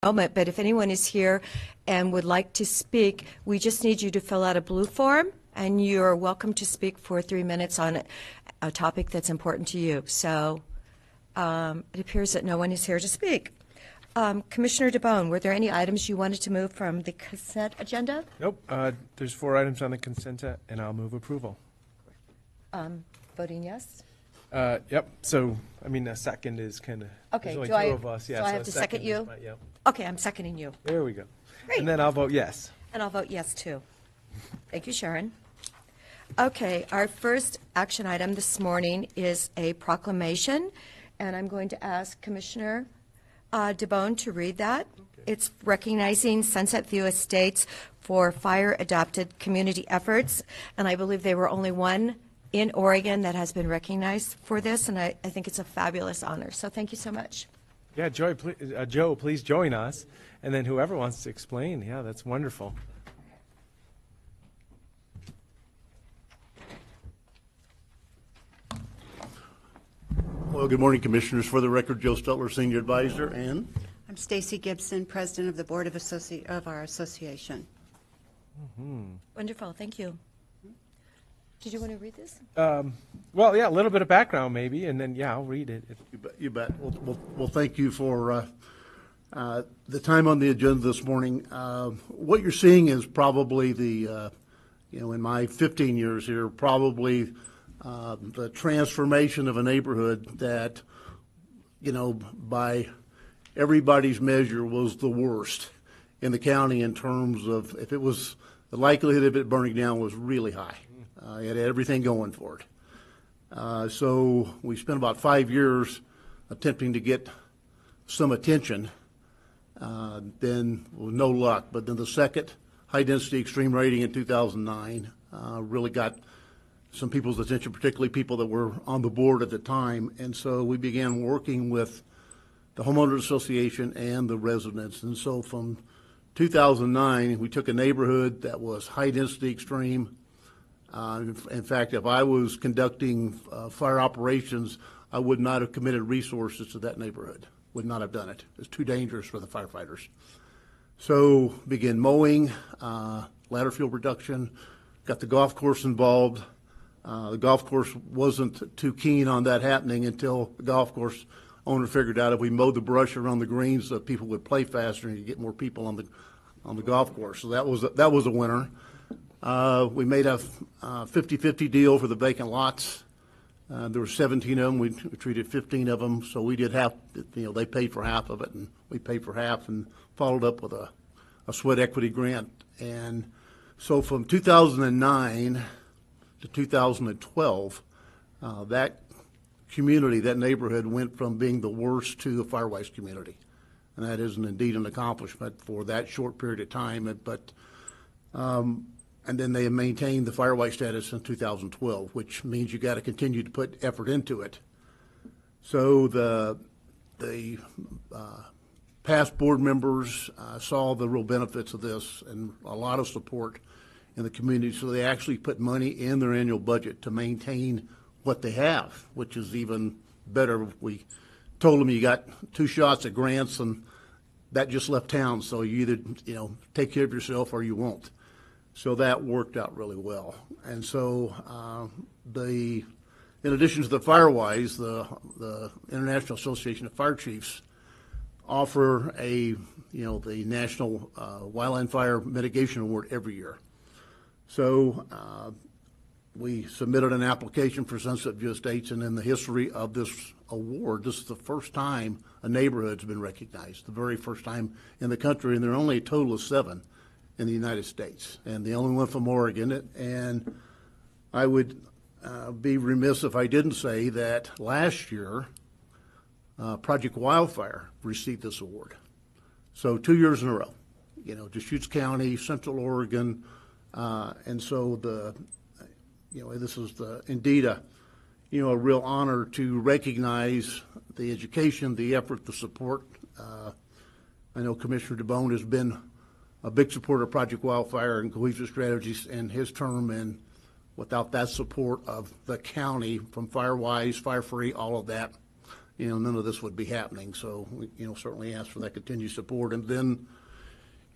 moment, but if anyone is here and would like to speak, we just need you to fill out a blue form, and you're welcome to speak for 3 minutes on a topic that's important to you. So it appears that no one is here to speak. Commissioner DeBone, were there any items you wanted to move from the consent agenda? Nope. There's 4 items on the consent, and I'll move approval. Voting yes? Yep. So, I mean, a second is kind of, Okay. there's only Do 2 of us. Yeah, so I have to second is you? fine, yep. Okay, I'm seconding you. There we go. Great. And then I'll vote yes. And I'll vote yes, too. Thank you, Sharon. Okay, our first action item this morning is a proclamation, and I'm going to ask Commissioner DeBone to read that. Okay. It's recognizing Sunset View Estates for fire-adapted community efforts, and I believe they were only one in Oregon that has been recognized for this, and I think it's a fabulous honor. So thank you so much. Yeah, Joe, please join us. And then whoever wants to explain, yeah, that's wonderful. Well, good morning, Commissioners. For the record, Joe Stutler, Senior Advisor, and I'm Stacy Gibson, President of the Board of our association. Wonderful, thank you. Did you want to read this? Well, yeah, a little bit of background maybe, and then, yeah, I'll read it. you bet. Well, thank you for the time on the agenda this morning. What you're seeing is probably in my 15 years here, probably the transformation of a neighborhood that, by everybody's measure was the worst in the county in terms of if it was, the likelihood of it burning down was really high. It had everything going for it. So we spent about 5 years attempting to get some attention, then with no luck. But then the second high-density extreme rating in 2009 really got some people's attention, particularly people that were on the board at the time. And so we began working with the Homeowners Association and the residents. And so from 2009, we took a neighborhood that was high-density extreme. In fact, if I was conducting fire operations, I would not have committed resources to that neighborhood. Would not have done it. It's too dangerous for the firefighters. So began mowing, ladder fuel reduction, got the golf course involved. The golf course wasn't too keen on that happening until the golf course owner figured out if we mowed the brush around the greens, that people would play faster and you get more people on the golf course. So that was a winner. We made a 50-50 deal for the vacant lots. There were 17 of them. We treated 15 of them, so we did half. They paid for half of it, and we paid for half, and followed up with a sweat equity grant. And so from 2009 to 2012, that community, that neighborhood, went from being the worst to a Firewise community, and that is indeed an accomplishment for that short period of time. But and then they maintained the Firewise status in 2012, which means you got to continue to put effort into it. So the past board members saw the real benefits of this and a lot of support in the community. So they actually put money in their annual budget to maintain what they have, which is even better. We told them you got 2 shots at grants, and that just left town. So you either take care of yourself or you won't. So that worked out really well. And so in addition to the Firewise, the International Association of Fire Chiefs offer the National Wildland Fire Mitigation Award every year. So we submitted an application for Sunset View Estates, and in the history of this award, this is the first time a neighborhood's been recognized, the very first time in the country, and there are only a total of 7 in the United States, and the only one from Oregon. And I would be remiss if I didn't say that last year, Project Wildfire received this award. So 2 years in a row, Deschutes County, Central Oregon, and so this is indeed a real honor to recognize the education, the effort, the support. I know Commissioner DeBone has been a big supporter of Project Wildfire and cohesive strategies in his term, and without that support of the county from Firewise, Fire Free, all of that, none of this would be happening. So, we, certainly ask for that continued support. And then,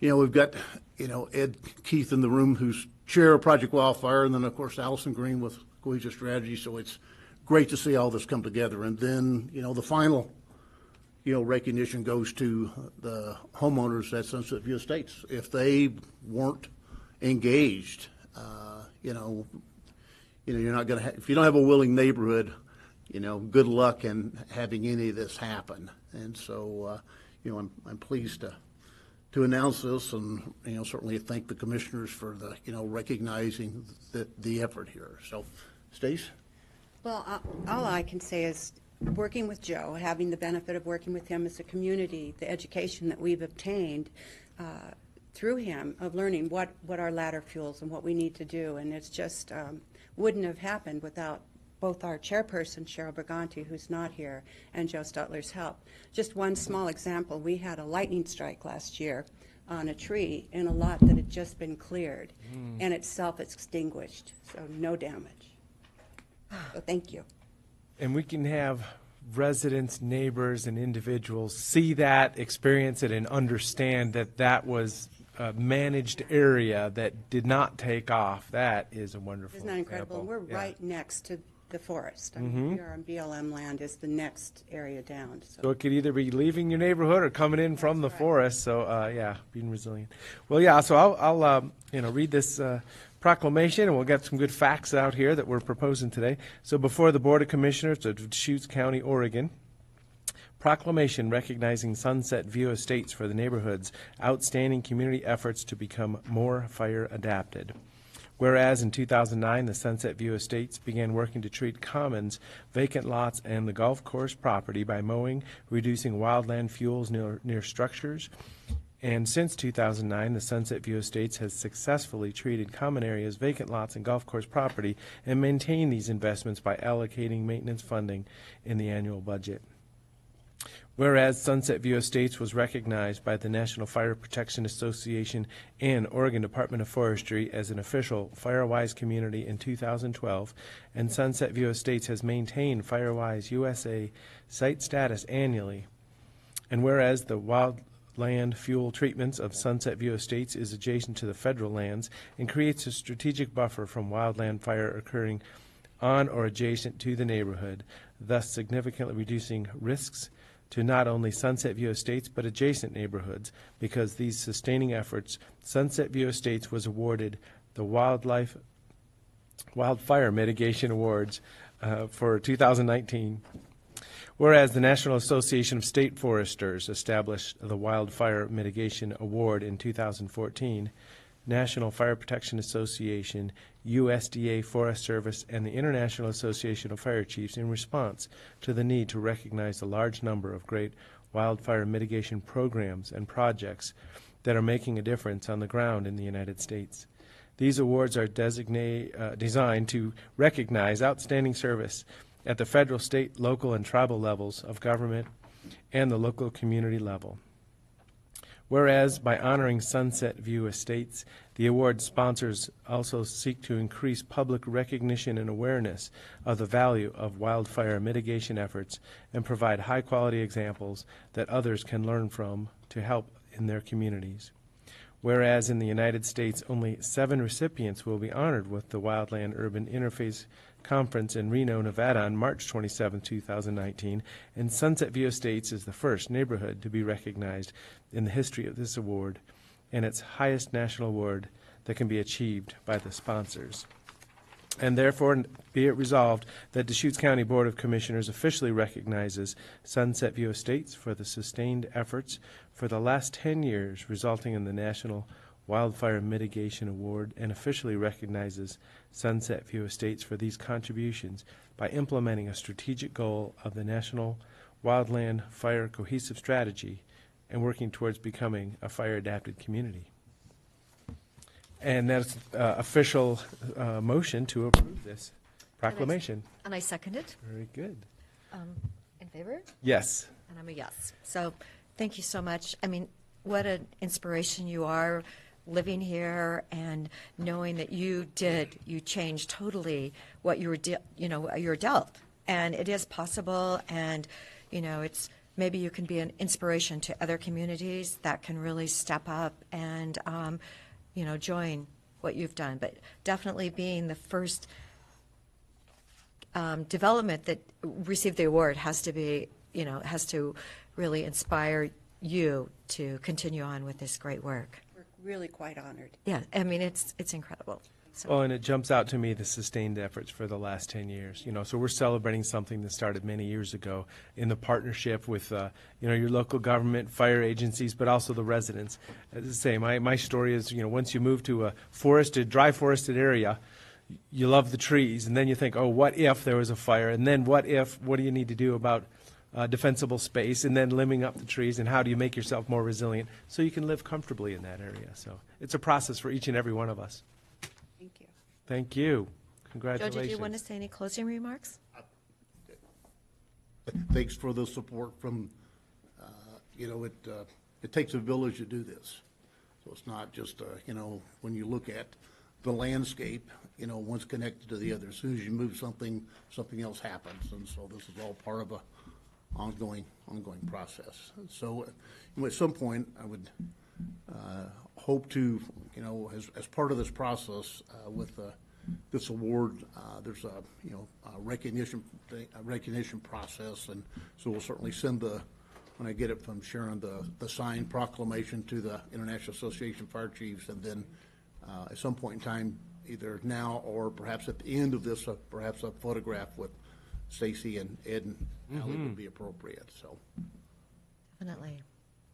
we've got, Ed Keith in the room, who's chair of Project Wildfire, and then, of course, Allison Green with Cohesive Strategy. So it's great to see all this come together. And then, the final, recognition goes to the homeowners at Sunset View Estates. If they weren't engaged, you're not going to if you don't have a willing neighborhood, good luck in having any of this happen. And so, I'm pleased to announce this, and certainly thank the commissioners for the recognizing the effort here. So, Stace? Well, all I can say is working with Joe, having the benefit of working with him as a community, the education that we've obtained through him of learning what are ladder fuels and what we need to do, and it's just wouldn't have happened without both our chairperson, Cheryl Briganti, who's not here, and Joe Stutler's help. Just one small example, we had a lightning strike last year on a tree in a lot that had just been cleared, and it's self-extinguished, so no damage. So thank you. And we can have residents, neighbors, and individuals see that, experience it, and understand that that was a managed area that did not take off. That is a wonderful Isn't that incredible? example. We're right next to the forest. I mean, we are on BLM land, is the next area down. So it could either be leaving your neighborhood or coming in from the forest. So yeah, being resilient. Well, yeah. So I'll read this proclamation, and we'll get some good facts out here that we're proposing today. So before the Board of Commissioners of Deschutes County, Oregon. Proclamation recognizing Sunset View Estates for the neighborhood's outstanding community efforts to become more fire adapted. Whereas in 2009, the Sunset View Estates began working to treat commons, vacant lots, and the golf course property by mowing, reducing wildland fuels near structures. And since 2009, the Sunset View Estates has successfully treated common areas, vacant lots, and golf course property and maintained these investments by allocating maintenance funding in the annual budget. Whereas Sunset View Estates was recognized by the National Fire Protection Association and Oregon Department of Forestry as an official FireWise community in 2012, and Sunset View Estates has maintained FireWise USA site status annually. And whereas the wildland fuel treatments of Sunset View Estates is adjacent to the federal lands and creates a strategic buffer from wildland fire occurring on or adjacent to the neighborhood, thus significantly reducing risks to not only Sunset View Estates but adjacent neighborhoods. Because these sustaining efforts, Sunset View Estates was awarded the Wildfire Mitigation Awards for 2019. Whereas the National Association of State Foresters established the Wildfire Mitigation Award in 2014, National Fire Protection Association, USDA Forest Service, and the International Association of Fire Chiefs in response to the need to recognize the large number of great wildfire mitigation programs and projects that are making a difference on the ground in the United States. These awards are designed to recognize outstanding service at the federal, state, local, and tribal levels of government and the local community level. Whereas by honoring Sunset View Estates, the award sponsors also seek to increase public recognition and awareness of the value of wildfire mitigation efforts and provide high-quality examples that others can learn from to help in their communities. Whereas in the United States, only 7 recipients will be honored with the Wildland Urban Interface Conference in Reno, Nevada on March 27, 2019, and Sunset View Estates is the first neighborhood to be recognized in the history of this award, and its highest national award that can be achieved by the sponsors. And therefore, be it resolved that Deschutes County Board of Commissioners officially recognizes Sunset View Estates for the sustained efforts for the last 10 years, resulting in the National Wildfire Mitigation Award, and officially recognizes Sunset View Estates for these contributions by implementing a strategic goal of the National Wildland Fire Cohesive Strategy and working towards becoming a fire-adapted community. And that's official motion to approve this proclamation. And I second it. Very good. In favor? Yes. And I'm a yes. So thank you so much. I mean, what an inspiration you are living here and knowing that you changed totally what you were, you're dealt. And it is possible. And, it's, maybe you can be an inspiration to other communities that can really step up and, join what you've done. But definitely being the first development that received the award has to be, has to really inspire you to continue on with this great work. We're really quite honored. Yeah, I mean, it's incredible. So, Well, and it jumps out to me the sustained efforts for the last 10 years. So we're celebrating something that started many years ago in the partnership with, your local government, fire agencies, but also the residents. As I say, my story is, once you move to a dry forested area, you love the trees, and then you think, oh, what if there was a fire? And then what do you need to do about defensible space, and then limbing up the trees, and how do you make yourself more resilient so you can live comfortably in that area? So it's a process for each and every one of us. Thank you. Thank you. Joe, Congratulations. did you want to say any closing remarks? Thanks for the support from, it takes a village to do this. So it's not just, when you look at the landscape, one's connected to the other. As soon as you move something else happens. And so this is all part of a ongoing process. So at some point, I would hope to, as part of this process with this award, there's a recognition process, and so we'll certainly send when I get it from Sharon, the signed proclamation to the International Association of Fire Chiefs, and then at some point in time, either now or perhaps at the end of this, perhaps a photograph with Stacy and Ed and Allie would be appropriate. So Definitely.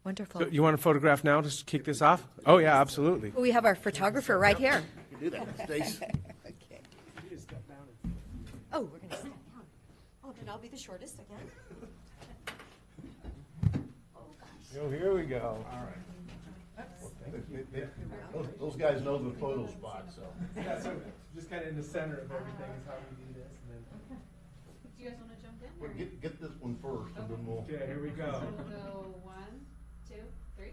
Wonderful. So you want a photograph now to kick this off? Oh, yeah, absolutely. We have our photographer right here. you do that, Stacy. Okay. Oh, we're going to sit down. Oh, then I'll be the shortest again. Oh, here we go. All right. Those guys know the photo spot, so. Yeah, so just kind of in the center of everything is how we do this. And then, Do you guys want to jump in? Well, get this one first, and then we'll. okay, here we go. So we'll go 1, 2, 3.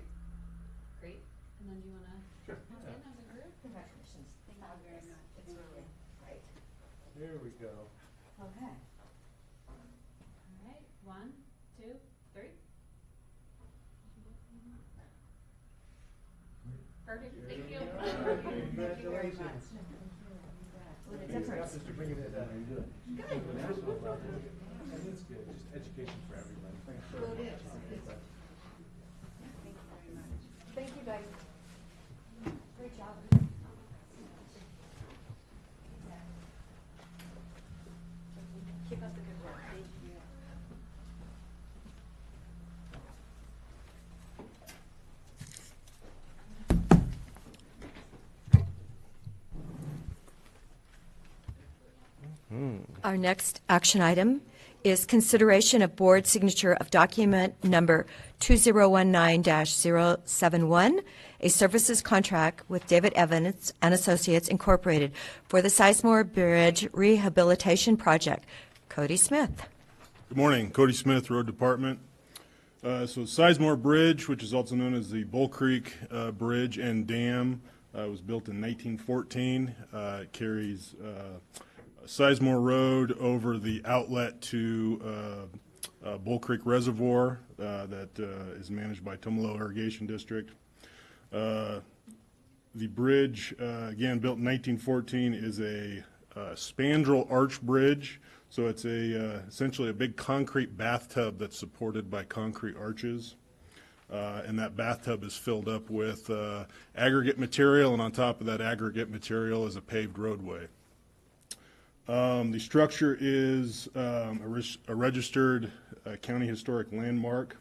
Great. And then do you want to Sure. jump in as a group? Congratulations. Thank you very much. It's really great. Here we go. Okay. All right. 1, 2, 3. Perfect. Thank you. Congratulations. What a difference. Just to bring it in. Good. National level. And it's good, just education for everybody. Well, it is. Thank you, guys. Great job. Keep up the good work. Thank you. Our next action item is consideration of board signature of document number 2019-071, a services contract with David Evans and Associates Incorporated for the Sizemore Bridge Rehabilitation Project. Cody Smith. Good morning, Cody Smith, Road Department. So Sizemore Bridge, which is also known as the Bull Creek Bridge and Dam, was built in 1914. It carries Sizemore Road over the outlet to Bull Creek Reservoir that is managed by Tumalo Irrigation District. The bridge, again, built in 1914, is a spandrel arch bridge. So it's essentially a big concrete bathtub that's supported by concrete arches. And that bathtub is filled up with aggregate material, and on top of that aggregate material is a paved roadway. The structure is a registered county historic landmark,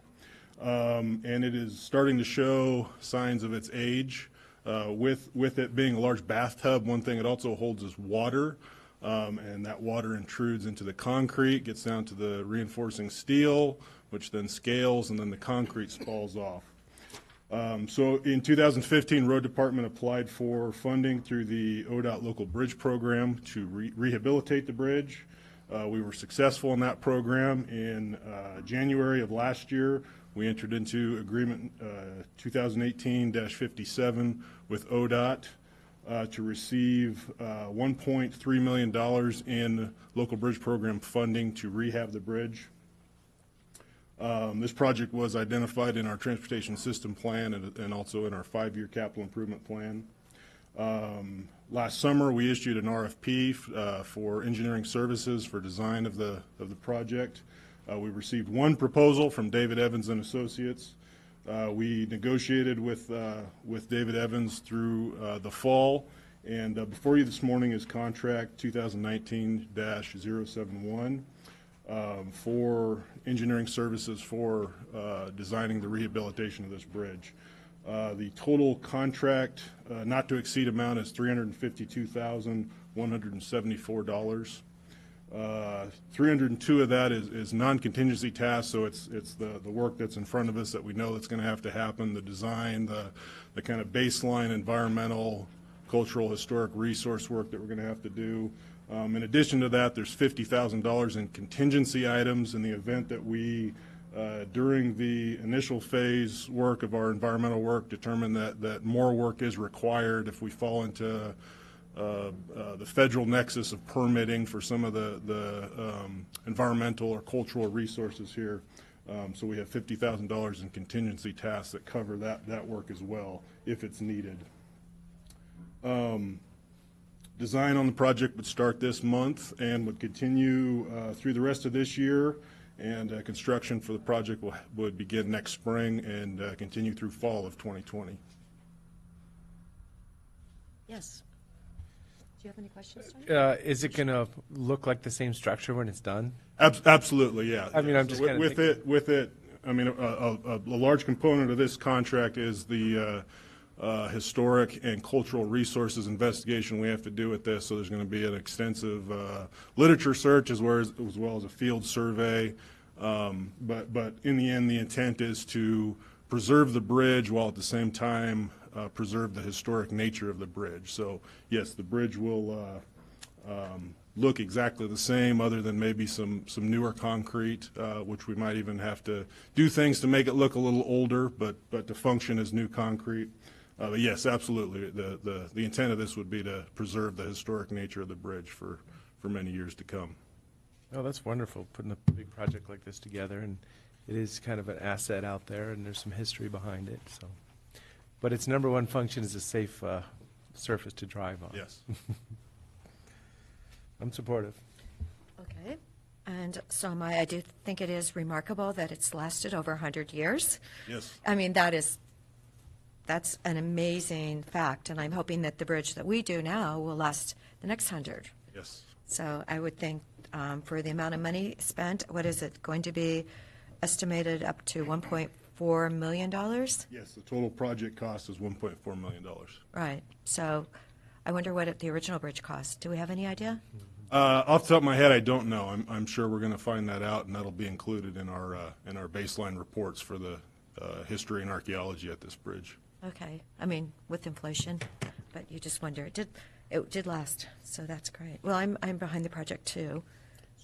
and it is starting to show signs of its age. With it being a large bathtub, one thing it also holds is water, and that water intrudes into the concrete, gets down to the reinforcing steel, which then scales, and then the concrete spalls off. So in 2015, Road Department applied for funding through the ODOT Local Bridge Program to rehabilitate the bridge. We were successful in that program. In January of last year, we entered into agreement 2018-57 with ODOT to receive $1.3 million in local bridge program funding to rehab the bridge. This project was identified in our transportation system plan and also in our 5-year capital improvement plan. Last summer, we issued an RFP for engineering services for design of the project. We received one proposal from David Evans and Associates. We negotiated with David Evans through the fall, and before you this morning is contract 2019-071 for engineering services for designing the rehabilitation of this bridge. The total contract not to exceed amount is $352,174. 302 of that is non-contingency tasks, so it's the work that's in front of us that we know that's going to have to happen, the design, the kind of baseline environmental, cultural, historic resource work that we're going to have to do. In addition to that, there's $50,000 in contingency items in the event that we, during the initial phase work of our environmental work, determine that more work is required if we fall into the federal nexus of permitting for some of the environmental or cultural resources here. So we have $50,000 in contingency tasks that cover that work as well, if it's needed. Design on the project would start this month and would continue through the rest of this year, and construction for the project would begin next spring and continue through fall of 2020. Yes. Do you have any questions, Tony? Is it going to look like the same structure when it's done? Absolutely, yeah. I mean, I'm just kind of with it. I mean, a large component of this contract is the historic and cultural resources investigation we have to do with this. So there's going to be an extensive literature search as well as a field survey. But in the end, the intent is to preserve the bridge while at the same time preserve the historic nature of the bridge. So yes, the bridge will look exactly the same, other than maybe some newer concrete, which we might even have to do things to make it look a little older, but to function as new concrete. But yes, absolutely. The intent of this would be to preserve the historic nature of the bridge for many years to come. Oh, that's wonderful, putting a big project like this together, and it is kind of an asset out there, and there's some history behind it. So, but its number one function is a safe surface to drive on. Yes. I'm supportive. Okay. And so I do think it is remarkable that it's lasted over 100 years. Yes. I mean, that's an amazing fact, and I'm hoping that the bridge that we do now will last the next 100. Yes. So I would think for the amount of money spent, what is it going to be estimated up to $1.4 million? Yes, the total project cost is $1.4 million. Right. So I wonder what the original bridge cost. Do we have any idea? Off the top of my head, I don't know. I'm sure we're going to find that out, and that'll be included in our baseline reports for the history and archaeology at this bridge. Okay. I mean, with inflation, but you just wonder. It did last, so that's great. Well, I'm behind the project too.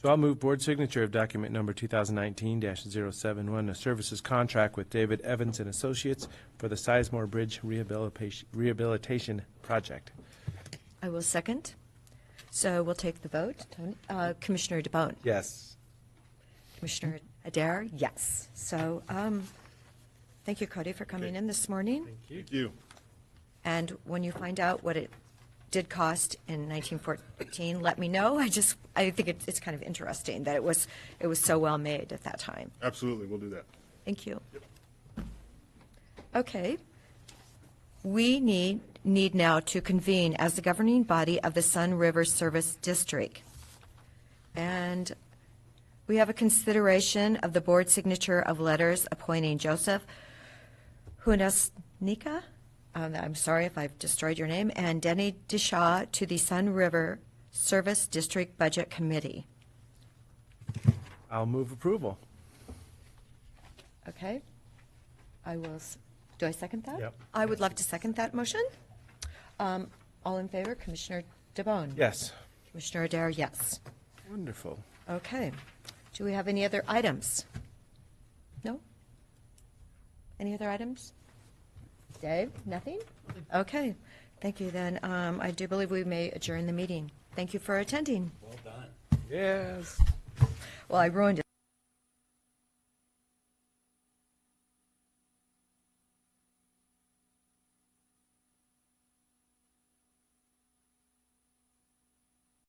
So I'll move board signature of document number 2019-071, a services contract with David Evans and Associates for the Sizemore Bridge rehabilitation project. I will second. So we'll take the vote. Tony, Commissioner DeBonne. Yes. Commissioner Adair, yes. So thank you, Cody, for coming in this morning. Thank you. And when you find out what it did cost in 1914, let me know. I think it's kind of interesting that it was so well made at that time. Absolutely, we'll do that. Thank you. Okay. We need now to convene as the governing body of the Sun River Service District. And we have a consideration of the board signature of letters appointing Joseph Hunesnika, I'm sorry if I've destroyed your name, and Denny Deschutes to the Sun River Service District Budget Committee. I'll move approval. Okay. Do I second that? Yep. I would love to second that motion. All in favor, Commissioner DeBonne? Yes. Commissioner Adair, yes. Wonderful. Okay. Do we have any other items? No? Any other items? Dave, nothing? Okay. Thank you then. I do believe we may adjourn the meeting. Thank you for attending. Yes. Well, I ruined it.